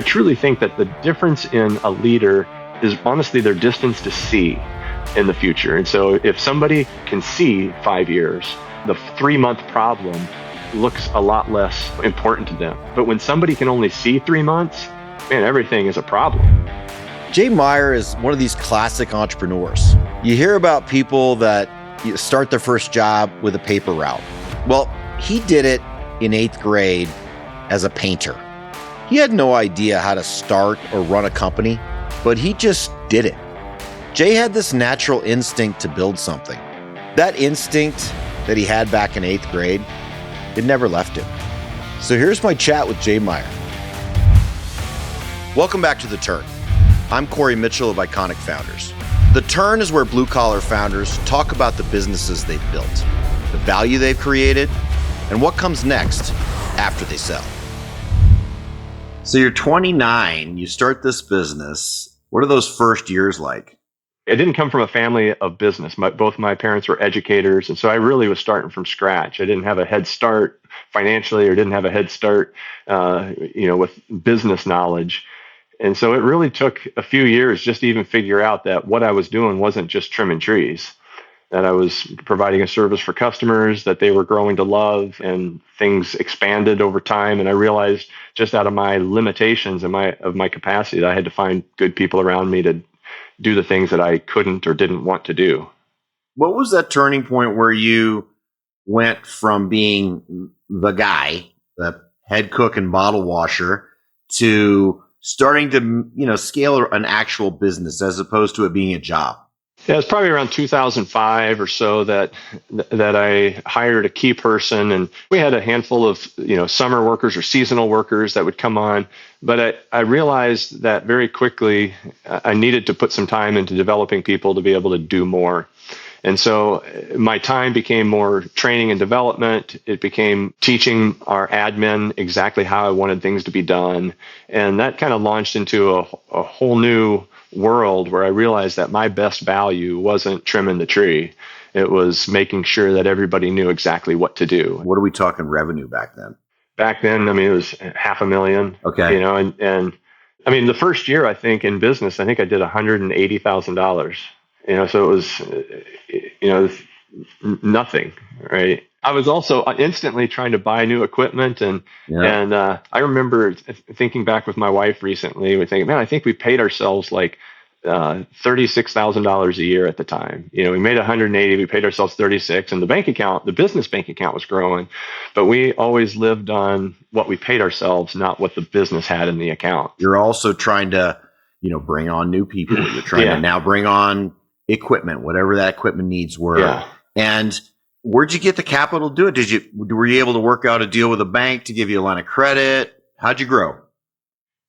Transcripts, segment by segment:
I truly think that the difference in a leader is honestly their distance to see in the future. And so if somebody can see 5 years, the 3-month problem looks a lot less important to them. But when somebody can only see 3 months, man, everything is a problem. Jay Maier is one of these classic entrepreneurs. You hear about people that start their first job with a paper route. Well, he did it in 8th grade as a painter. He had no idea how to start or run a company, but he just did it. Jay had this natural instinct to build something. That instinct that he had back in 8th grade, it never left him. So here's my chat with Jay Maier. Welcome back to The Turn. I'm Corey Mitchell of Iconic Founders. The Turn is where blue-collar founders talk about the businesses they've built, the value they've created, and what comes next after they sell. So you're 29, you start this business. What are those first years like? I didn't come from a family of business. Both my parents were educators, and so I really was starting from scratch. I didn't have a head start financially, or didn't have a head start, with business knowledge. And so it really took a few years just to even figure out that what I was doing wasn't just trimming trees, that I was providing a service for customers that they were growing to love, and things expanded over time. And I realized just out of my limitations and of my capacity that I had to find good people around me to do the things that I couldn't or didn't want to do. What was that turning point where you went from being the guy, the head cook and bottle washer, to starting to, scale an actual business as opposed to it being a job? Yeah, it was probably around 2005 or so that I hired a key person, and we had a handful of summer workers or seasonal workers that would come on. But I realized that very quickly I needed to put some time into developing people to be able to do more. And so my time became more training and development. It became teaching our admin exactly how I wanted things to be done. And that kind of launched into a whole new world where I realized that my best value wasn't trimming the tree. It was making sure that everybody knew exactly what to do. What are we talking revenue back then? Back then, it was $500,000. Okay. And the first year, I think in business, I did $180,000. So it was, nothing, right? I was also instantly trying to buy new equipment, and I remember thinking back with my wife recently. We think, man, I think we paid ourselves like $36,000 a year at the time. We made 180, we paid ourselves 36, and the business bank account was growing, but we always lived on what we paid ourselves, not what the business had in the account. You're also trying to, bring on new people. You're trying to now bring on equipment, whatever that equipment needs were. Yeah. And where'd you get the capital to do it? Were you able to work out a deal with a bank to give you a line of credit? How'd you grow?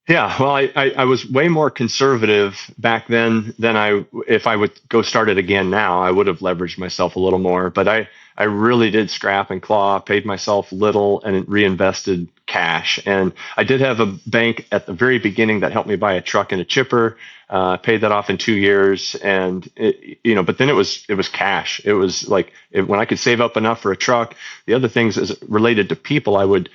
Yeah, well, I was way more conservative back then than if I would go start it again now, I would have leveraged myself a little more. But I really did scrap and claw, paid myself little, and reinvested cash. And I did have a bank at the very beginning that helped me buy a truck and a chipper. Paid that off in 2 years, and but then it was cash. It was like when I could save up enough for a truck. The other things as related to people, I would.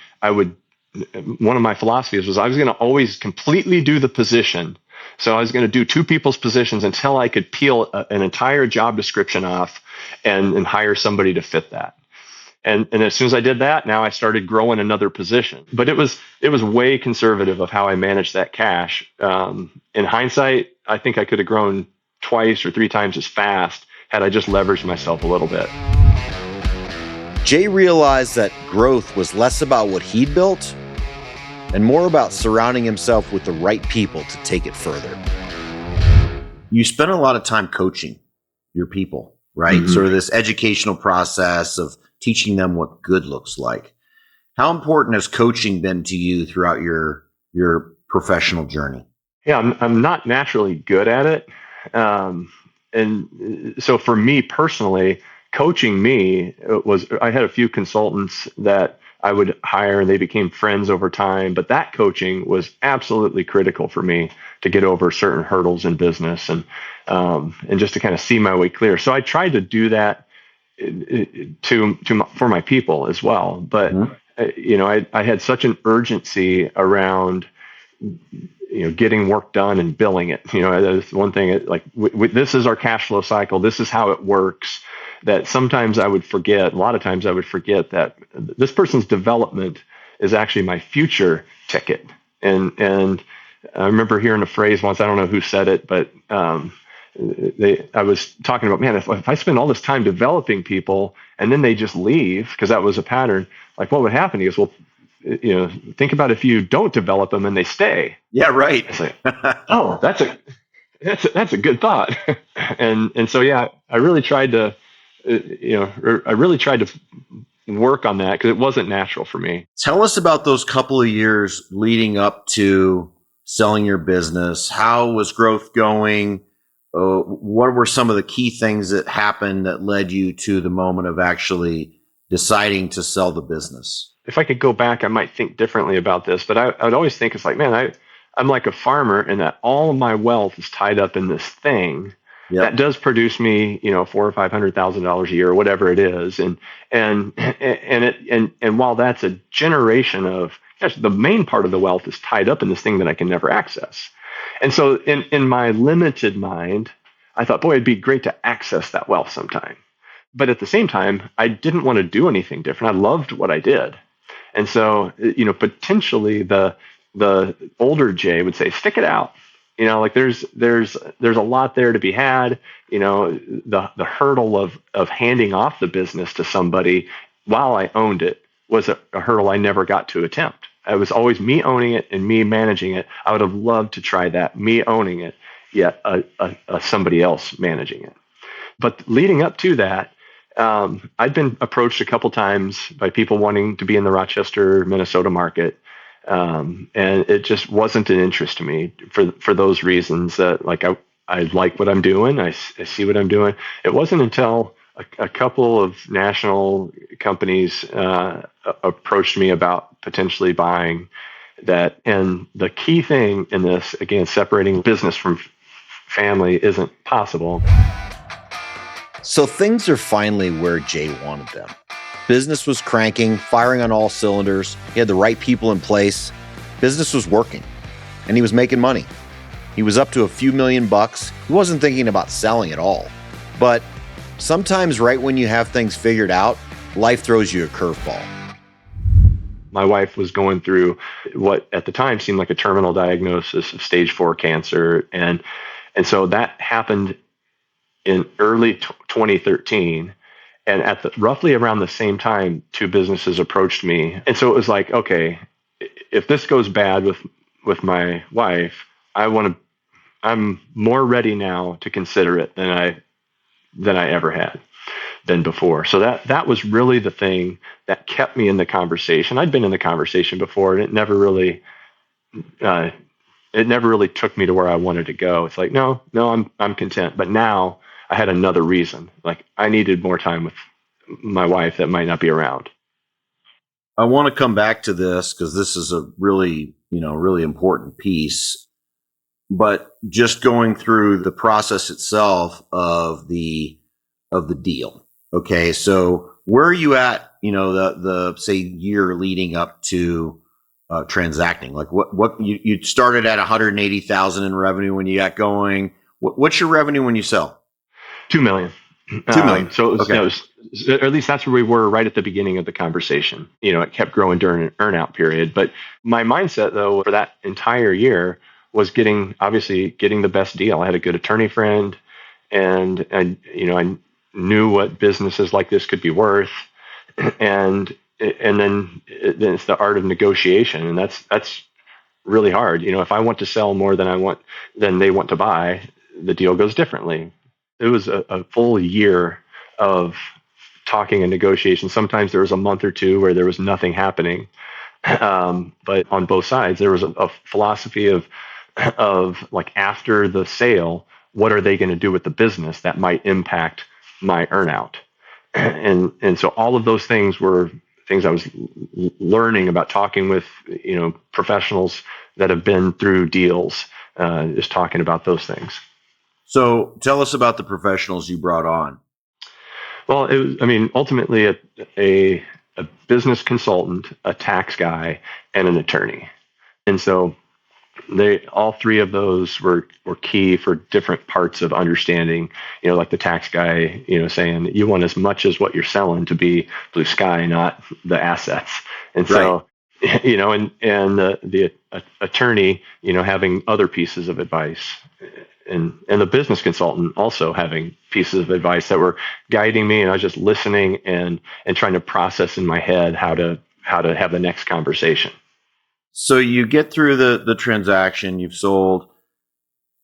One of my philosophies was I was going to always completely do the position. So I was going to do two people's positions until I could peel an entire job description off and hire somebody to fit that. And as soon as I did that, now I started growing another position. But it was way conservative of how I managed that cash. In hindsight, I think I could have grown twice or three times as fast had I just leveraged myself a little bit. Jay realized that growth was less about what he'd built and more about surrounding himself with the right people to take it further. You spent a lot of time coaching your people, right? Mm-hmm. Sort of this educational process of teaching them what good looks like. How important has coaching been to you throughout your professional journey? Yeah, I'm not naturally good at it. And so for me personally, coaching me I had a few consultants that I would hire, and they became friends over time. But that coaching was absolutely critical for me to get over certain hurdles in business and just to kind of see my way clear. So I tried to do that for my people as well. But I had such an urgency around getting work done and billing it. That's one thing. Like this is our cash flow cycle. This is how it works. That sometimes I would forget. A lot of times I would forget that this person's development is actually my future ticket. And I remember hearing a phrase once. I don't know who said it, but I was talking about, man, if I spend all this time developing people and then they just leave, because that was a pattern, like what would happen? He goes, well, think about if you don't develop them and they stay. Yeah, right. It's like, oh, that's a good thought. and so, yeah, I really tried to, work on that because it wasn't natural for me. Tell us about those couple of years leading up to selling your business. How was growth going? What were some of the key things that happened that led you to the moment of actually deciding to sell the business? If I could go back, I might think differently about this, but I would always think it's like, man, I'm like a farmer and that all of my wealth is tied up in this thing. Yep. That does produce me, $400,000 or $500,000 a year, or whatever it is. And while that's a generation of, gosh, the main part of the wealth is tied up in this thing that I can never access. And so in my limited mind, I thought, boy, it'd be great to access that wealth sometime. But at the same time, I didn't want to do anything different. I loved what I did. And so, potentially the older Jay would say, stick it out. Like there's a lot there to be had. The hurdle of handing off the business to somebody while I owned it was a hurdle I never got to attempt. It was always me owning it and me managing it. I would have loved to try that, me owning it, yet somebody else managing it. But leading up to that, I'd been approached a couple times by people wanting to be in the Rochester, Minnesota market. And it just wasn't an interest to me for those reasons that I like what I'm doing. I see what I'm doing. It wasn't until a couple of national companies approached me about potentially buying that. And the key thing in this, again, separating business from family isn't possible. So things are finally where Jay wanted them. Business was cranking, firing on all cylinders. He had the right people in place. Business was working, and he was making money. He was up to a few $1,000,000. He wasn't thinking about selling at all. But sometimes right when you have things figured out, life throws you a curveball. My wife was going through what at the time seemed like a terminal diagnosis of stage 4 cancer. And so that happened in early 2013. And at roughly around the same time, two businesses approached me. And so it was like, okay, if this goes bad with my wife, I'm more ready now to consider it than I ever had been before. So that was really the thing that kept me in the conversation. I'd been in the conversation before, and it never really took me to where I wanted to go. It's like, no, I'm content. But now I had another reason. Like I needed more time with my wife that might not be around. I want to come back to this because this is a really important piece. But just going through the process itself of the deal. Okay, so where are you at? The say year leading up to transacting. Like what you started at 180,000 in revenue when you got going. What's your revenue when you sell? $2 million. $2 million. So it was, or at least that's where we were right at the beginning of the conversation. It kept growing during an earnout period. But my mindset, though, for that entire year was getting the best deal. I had a good attorney friend, and I knew what businesses like this could be worth, and then it's the art of negotiation, and that's really hard. If I want to sell more than they want to buy, the deal goes differently. It was a full year of talking and negotiation. Sometimes there was a month or two where there was nothing happening. But on both sides, there was a philosophy of like after the sale, what are they going to do with the business that might impact my earnout? And so all of those things were things I was learning about, talking with professionals that have been through deals, just talking about those things. So tell us about the professionals you brought on. Well, it was, ultimately a business consultant, a tax guy, and an attorney. And so They all three of those were key for different parts of understanding. Like the tax guy, saying you want as much as what you're selling to be blue sky, not the assets. And Right. so, and the attorney, having other pieces of advice, and the business consultant also having pieces of advice that were guiding me, and I was just listening and trying to process in my head how to have the next conversation. So you get through the transaction, you've sold.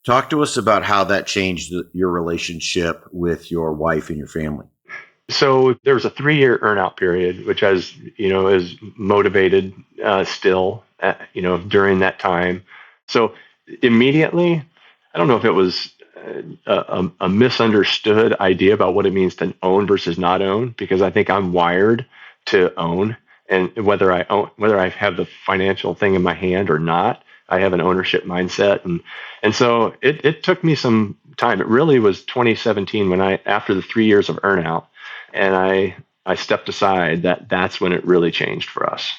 Talk to us about how that changed your relationship with your wife and your family. So there was a 3-year earnout period, which is motivated still, during that time. So immediately, I don't know if it was a misunderstood idea about what it means to own versus not own, because I think I'm wired to own, and whether I have the financial thing in my hand or not, I have an ownership mindset, and so it took me some time. It really was 2017 when after the 3 years of earnout, and I stepped aside. That's when it really changed for us.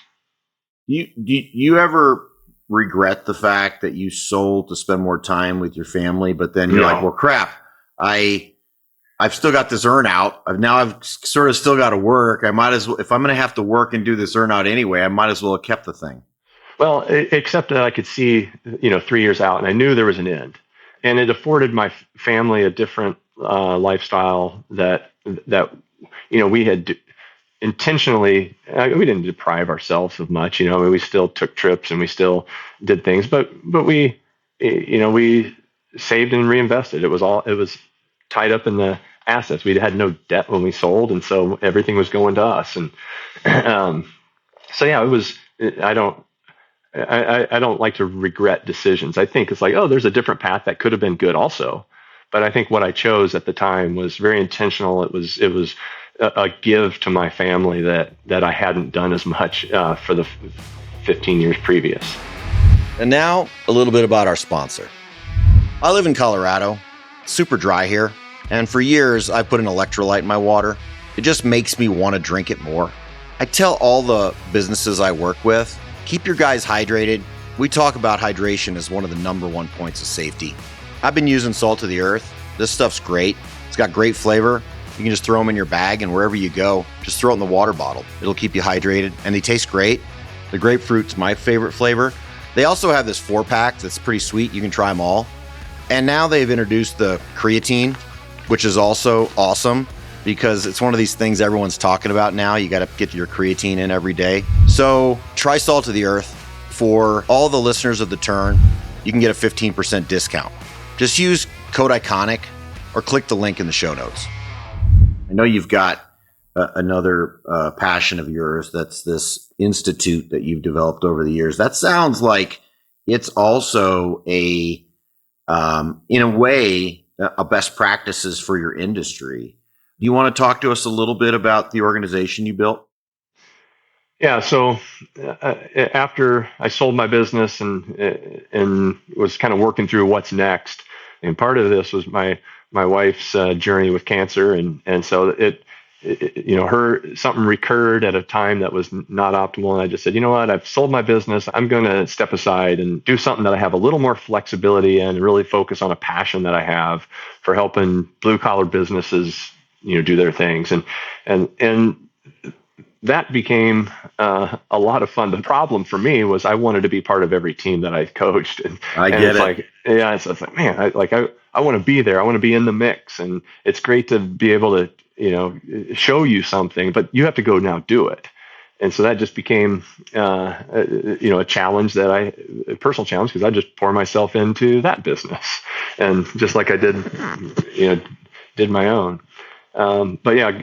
You ever regret the fact that you sold to spend more time with your family, but then you're like, well, crap, I've still got this earnout. I've sort of still got to work. I might as well, if I'm going to have to work and do this earnout anyway, I might as well have kept the thing. Well, except that I could see, 3 years out, and I knew there was an end, and it afforded my family a different lifestyle that we had intentionally. We didn't deprive ourselves of much. We still took trips and we still did things, but we saved and reinvested. It was tied up in the assets. We had no debt when we sold, and so everything was going to us. And so yeah, it was. I don't like to regret decisions. I think it's like, oh, there's a different path that could have been good also. But I think what I chose at the time was very intentional. It was a give to my family that I hadn't done as much for the 15 years previous. And now a little bit about our sponsor. I live in Colorado. It's super dry here. And for years, I put an electrolyte in my water. It just makes me want to drink it more. I tell all the businesses I work with, keep your guys hydrated. We talk about hydration as one of the number one points of safety. I've been using Salt of the Earth. This stuff's great. It's got great flavor. You can just throw them in your bag, and wherever you go, just throw it in the water bottle. It'll keep you hydrated, and they taste great. The grapefruit's my favorite flavor. They also have this 4-pack that's pretty sweet. You can try them all. And now they've introduced the creatine, which is also awesome because it's one of these things everyone's talking about now. You got to get your creatine in every day. So try Salt of the Earth. For all the listeners of The Turn, you can get a 15% discount. Just use code ICONIC or click the link in the show notes. I know you've got another passion of yours. That's this institute that you've developed over the years. That sounds like it's also in a way, a best practices for your industry. Do you want to talk to us a little bit about the organization you built? Yeah. So after I sold my business and was kind of working through what's next, and part of this was my wife's journey with cancer, and so her something recurred at a time that was not optimal, and I just said, you know what, I've sold my business. I'm going to step aside and do something that I have a little more flexibility in, and really focus on a passion that I have for helping blue collar businesses, do their things, and that became a lot of fun. The problem for me was I wanted to be part of every team that I coached, and it's it. Like, yeah, so it's like, man, I want to be there. I want to be in the mix, and it's great to be able to show you something, but you have to go now do it. And so that just became a challenge a personal challenge, because I just pour myself into that business, and just like I did my own. But yeah,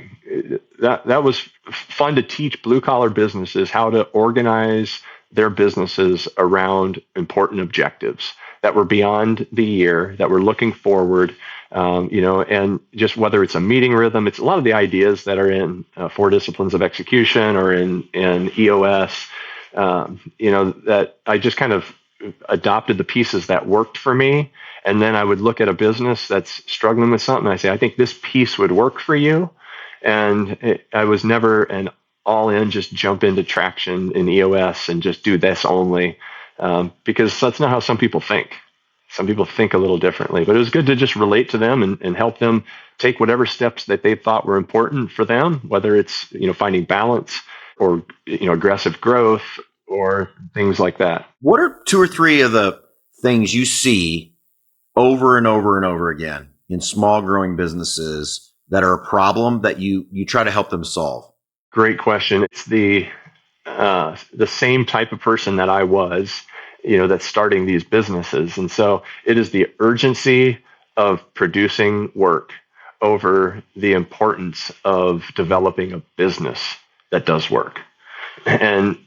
that was fun to teach blue collar businesses how to organize their businesses around important objectives that were beyond the year, that were looking forward, and just whether it's a meeting rhythm, it's a lot of the ideas that are in 4 disciplines of execution or in EOS, that I just kind of adopted the pieces that worked for me. And then I would look at a business that's struggling with something. I say, I think this piece would work for you. And I was never an all in, just jump into traction in EOS and just do this only. because that's not how some people think. Some people think a little differently, but it was good to just relate to them and help them take whatever steps that they thought were important for them, whether it's, finding balance or, aggressive growth or things like that. What are two or three of the things you see over and over and over again in small growing businesses that are a problem that you try to help them solve? Great question. It's the same type of person that I was, that's starting these businesses. And so it is the urgency of producing work over the importance of developing a business that does work. And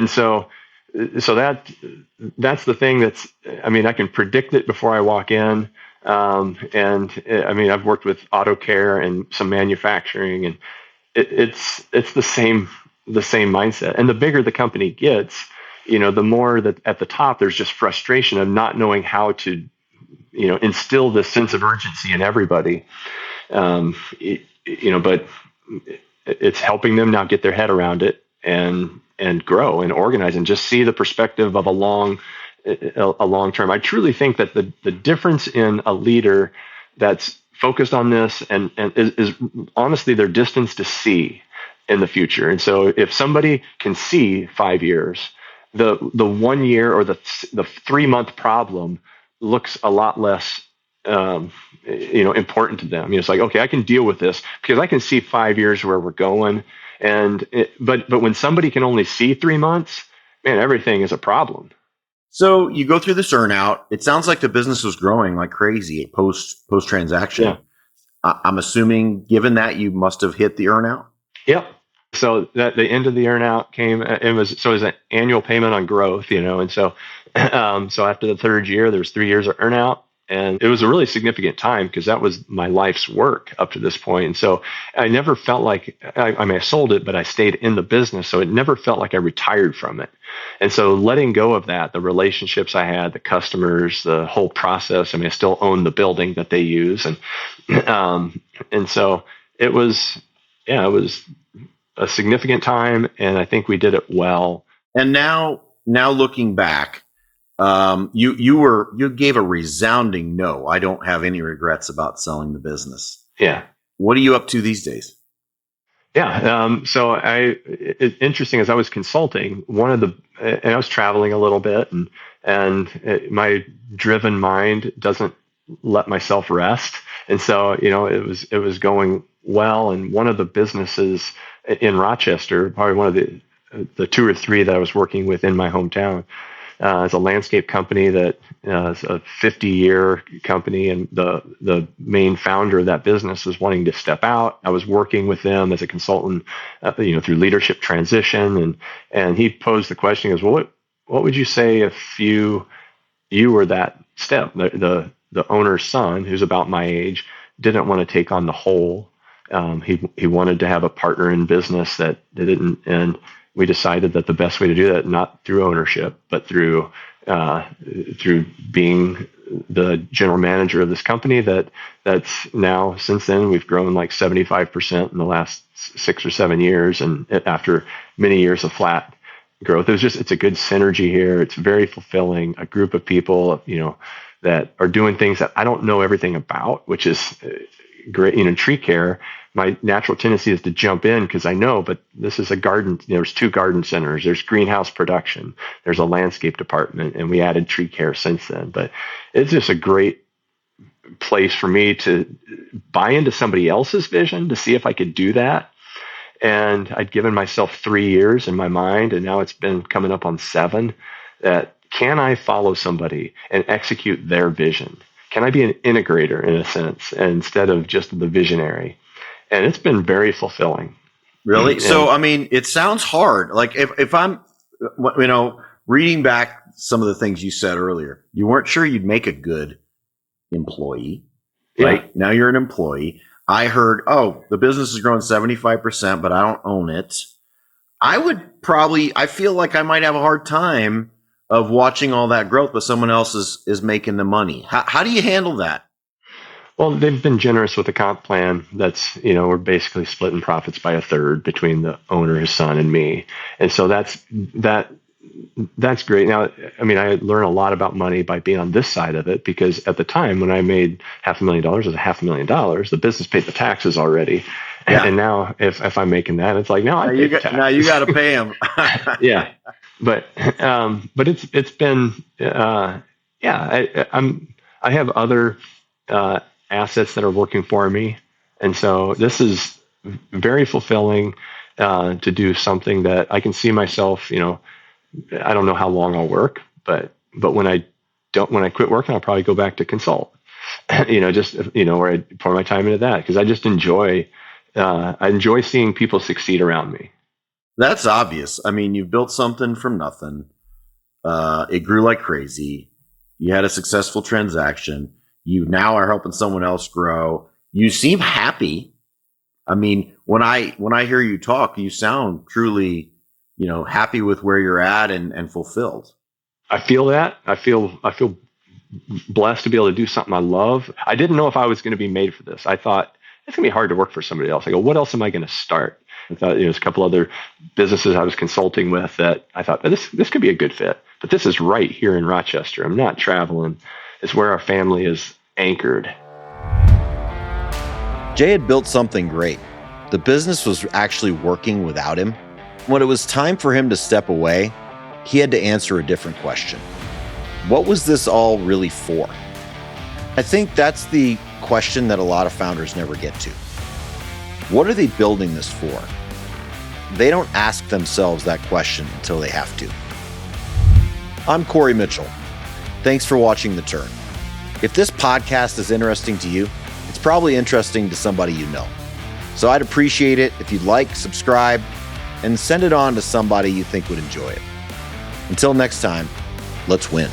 so that's the thing I can predict it before I walk in. I've worked with auto care and some manufacturing, and it's the same mindset. And the bigger the company gets, the more that at the top there's just frustration of not knowing how to, instill this sense of urgency in everybody. But it's helping them now get their head around it and grow and organize and just see the perspective of a long term. I truly think that the difference in a leader that's focused on this and is honestly their distance to see in the future. And so if somebody can see 5 years, the 1 year or the 3 month problem looks a lot less important to them. It's like, okay, I can deal with this because I can see 5 years where we're going. But when somebody can only see 3 months, man, everything is a problem. So you go through this earnout. It sounds like the business was growing like crazy post transaction. Yeah. I'm assuming, given that, you must have hit the earnout. Yep. So that the end of the earnout came. It was an annual payment on growth, and so after the third year, there was 3 years of earnout. And it was a really significant time because that was my life's work up to this point. And so I never felt like, I sold it, but I stayed in the business. So it never felt like I retired from it. And so letting go of that, the relationships I had, the customers, the whole process, I still own the building that they use. And so it was a significant time. And I think we did it well. And now looking back, you gave a resounding no. I don't have any regrets about selling the business. Yeah. What are you up to these days? Yeah. So it's interesting, as I was consulting, and I was traveling a little bit, and my driven mind doesn't let myself rest. And so, it was going well. And one of the businesses in Rochester, probably one of the two or three that I was working with in my hometown, is a landscape company that is a 50-year company, and the main founder of that business was wanting to step out. I was working with them as a consultant, through leadership transition, and he posed the question: "He goes, well, what would you say if you were that step?" The owner's son, who's about my age, didn't want to take on the whole. He wanted to have a partner in business that didn't, and we decided that the best way to do that, not through ownership, but through being the general manager of this company that's now, since then, we've grown like 75% in the last 6 or 7 years. And after many years of flat growth, it's a good synergy here. It's very fulfilling, a group of people, that are doing things that I don't know everything about, which is great. Tree care, my natural tendency is to jump in because I know, but this is a garden. There's 2 garden centers. There's greenhouse production. There's a landscape department, and we added tree care since then. But it's just a great place for me to buy into somebody else's vision to see if I could do that. And I'd given myself 3 years in my mind, and now it's been coming up on 7. That can I follow somebody and execute their vision? Can I be an integrator in a sense instead of just the visionary? And it's been very fulfilling. Really? And, so, it sounds hard. Like if I'm, reading back some of the things you said earlier, you weren't sure you'd make a good employee, right? Yeah. Now you're an employee. I heard, the business is growing 75%, but I don't own it. I feel like I might have a hard time of watching all that growth, but someone else is making the money. How do you handle that? Well, they've been generous with the comp plan. That's, we're basically splitting profits by a third between the owner, his son, and me. And so that That's great. Now, I mean, I learned a lot about money by being on this side of it, because at the time when I made $500,000, it was $500,000. The business paid the taxes already. Yeah. And now if I'm making that, it's like, now I pay the taxes. Now you got to pay them. Yeah. But it's been, I have other assets that are working for me. And so this is very fulfilling to do something that I can see myself, I don't know how long I'll work, but when I quit working, I'll probably go back to consult, where I pour my time into that, because I just I enjoy seeing people succeed around me. That's obvious. I mean, you've built something from nothing. It grew like crazy. You had a successful transaction. You now are helping someone else grow. You seem happy. I mean, when I hear you talk, you sound truly, happy with where you're at and fulfilled. I feel that. I feel blessed to be able to do something I love. I didn't know if I was going to be made for this. I thought it's going to be hard to work for somebody else. I go, what else am I going to start? I thought there's a couple other businesses I was consulting with that I thought this could be a good fit. But this is right here in Rochester. I'm not traveling. It's where our family is anchored. Jay had built something great. The business was actually working without him. When it was time for him to step away, he had to answer a different question. What was this all really for? I think that's the question that a lot of founders never get to. What are they building this for? They don't ask themselves that question until they have to. I'm Corey Mitchell. Thanks for watching The Turn. If this podcast is interesting to you, it's probably interesting to somebody you know. So I'd appreciate it if you'd like, subscribe, and send it on to somebody you think would enjoy it. Until next time, let's win.